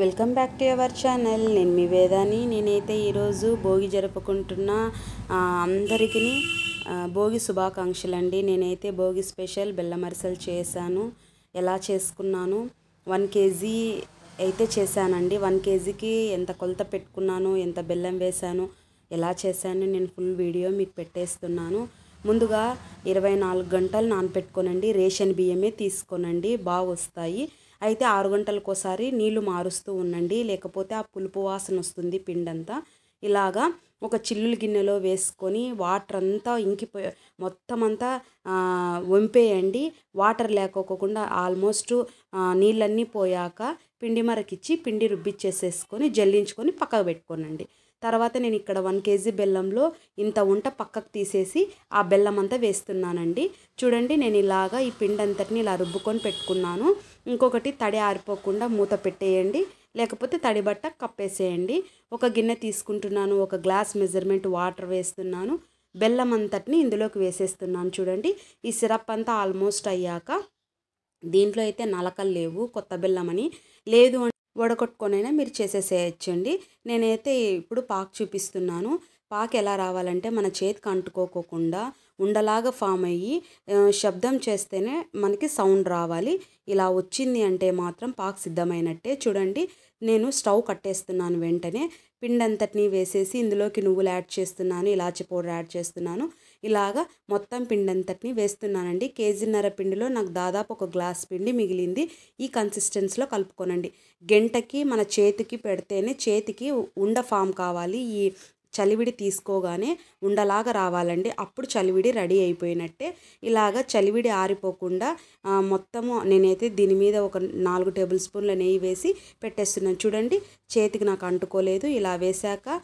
Welcome back to our channel. నేను మీ వేదాని. నేనైతే ఈరోజు భోగి జరుపుకుంటున్న అందరికీ భోగి శుభాకాంక్షలు అండి. నేనైతే భోగి స్పెషల్ బెల్లం అరిసెలు చేశాను. ఎలా చేసుకున్నాను 1 కేజీ అయితే చేశానండి. 1 కేజీకి ఎంత కొలత పెట్టుకున్నాను, ఎంత బెల్లం వేశాను, ఎలా చేశాను నేను ఫుల్ వీడియో మీకు పెట్టేస్తున్నాను. ముందుగా 24 గంటలు నానపెట్టుకోనండి. రేషన్ బియ్యమే తీసుకోనండి, బాగా వస్తాయి. అయితే 6 గంటలకోసారి నీళ్లు మారుస్తూ ఉండండి, లేకపోతే ఆ పులుపు వాసన వస్తుంది పిండంతా. ఇలాగా ఒక చిల్లుల గిన్నెలో వేసుకొని వాటర్ అంతా ఇంకిపోయి మొత్తం అంతా వంపేయండి. వాటర్ లేకోకుండా ఆల్మోస్ట్ నీళ్ళన్నీ పోయాక పిండి మరకిచ్చి పిండి రుబ్బిచ్చేసేసుకొని జల్లించుకొని పక్కకు పెట్టుకోనండి. తర్వాత నేను ఇక్కడ 1 కేజీ బెల్లంలో ఇంత ఉంట పక్కకు తీసేసి ఆ బెల్లం అంతా వేస్తున్నానండి. చూడండి, నేను ఇలాగా ఈ పిండి అంతటిని ఇలా రుబ్బుకొని పెట్టుకున్నాను. ఇంకొకటి తడి ఆరిపోకుండా మూత పెట్టేయండి, లేకపోతే తడి బట్ట కప్పేసేయండి. ఒక గిన్నె తీసుకుంటున్నాను, ఒక గ్లాస్ మెజర్మెంట్ వాటర్ వేస్తున్నాను, బెల్లం అంతటిని ఇందులోకి వేసేస్తున్నాను. చూడండి, ఈ సిరప్ అంతా ఆల్మోస్ట్ అయ్యాక దీంట్లో అయితే నలకలు లేవు, కొత్త బెల్లం అని లేదు వడకొట్టుకొనైనా మీరు చేసేసేయచ్చండి. నేనైతే ఇప్పుడు పాకు చూపిస్తున్నాను. పాకు ఎలా రావాలంటే మన చేతికి అంటుకోకుండా ఉండలాగా ఫామ్ అయ్యి శబ్దం చేస్తేనే మనకి సౌండ్ రావాలి. ఇలా వచ్చింది అంటే మాత్రం పాకు సిద్ధమైనట్టే. చూడండి, నేను స్టవ్ కట్టేస్తున్నాను. వెంటనే పిండి అంతటిని వేసేసి ఇందులోకి నువ్వులు యాడ్ చేస్తున్నాను, ఇలాచి పౌడర్ యాడ్ చేస్తున్నాను. ఇలాగా మొత్తం పిండి అంతటిని వేస్తున్నానండి. కేజీన్నర పిండిలో నాకు దాదాపు ఒక గ్లాస్ పిండి మిగిలింది. ఈ కన్సిస్టెన్సీలో కలుపుకోనండి. గంటకి మన చేతికి పెడితేనే చేతికి ఉండ ఫామ్ కావాలి. ఈ చలివిడి తీసుకోగానే ఉండలాగా రావాలండి, అప్పుడు చలివిడి రెడీ అయిపోయినట్టే. ఇలాగ చలివిడి ఆరిపోకుండా మొత్తము నేనైతే దీని మీద ఒక 4 టేబుల్ స్పూన్ల నెయ్యి వేసి పెట్టేస్తున్నాను. చూడండి, చేతికి నాకు అంటుకోలేదు. ఇలా వేశాక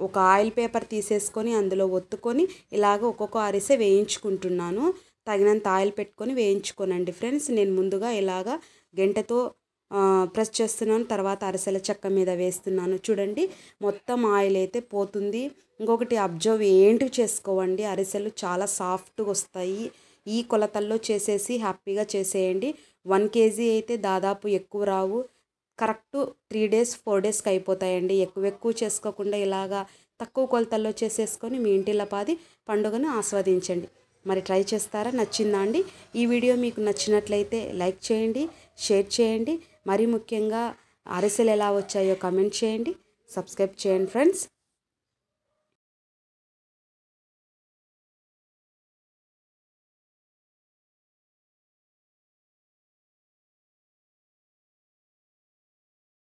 ఒక ఆయిల్ పేపర్ తీసేసుకొని అందులో ఒత్తుకొని ఇలాగ ఒక్కొక్క అరిసె వేయించుకుంటున్నాను. తగినంత ఆయిల్ పెట్టుకొని వేయించుకోనండి ఫ్రెండ్స్. నేను ముందుగా ఇలాగ గంటెతో ప్రెస్ చేస్తున్నాను, తర్వాత అరిసెల చెక్క మీద వేస్తున్నాను. చూడండి, మొత్తం ఆయిల్ అయితే పోతుంది. ఇంకొకటి అబ్జర్వ్ ఏంటివి చేసుకోవండి, అరిసెలు చాలా సాఫ్ట్గా వస్తాయి. ఈ కొలతల్లో చేసేసి హ్యాపీగా చేసేయండి. 1 కేజీ అయితే దాదాపు ఎక్కువ రావు, కరెక్ట్ 3 డేస్ 4 డేస్కి అయిపోతాయండి. ఎక్కువ చేసుకోకుండా ఇలాగా తక్కువ కొలతల్లో చేసేసుకొని మీ ఇంటిల్లపాది పండుగను ఆస్వాదించండి. మరి ట్రై చేస్తారా? నచ్చిందా అండి? ఈ వీడియో మీకు నచ్చినట్లయితే లైక్ చేయండి, షేర్ చేయండి. మరీ ముఖ్యంగా అరిసెలు ఎలా వచ్చాయో కామెంట్ చేయండి, సబ్స్క్రైబ్ చేయండి ఫ్రెండ్స్.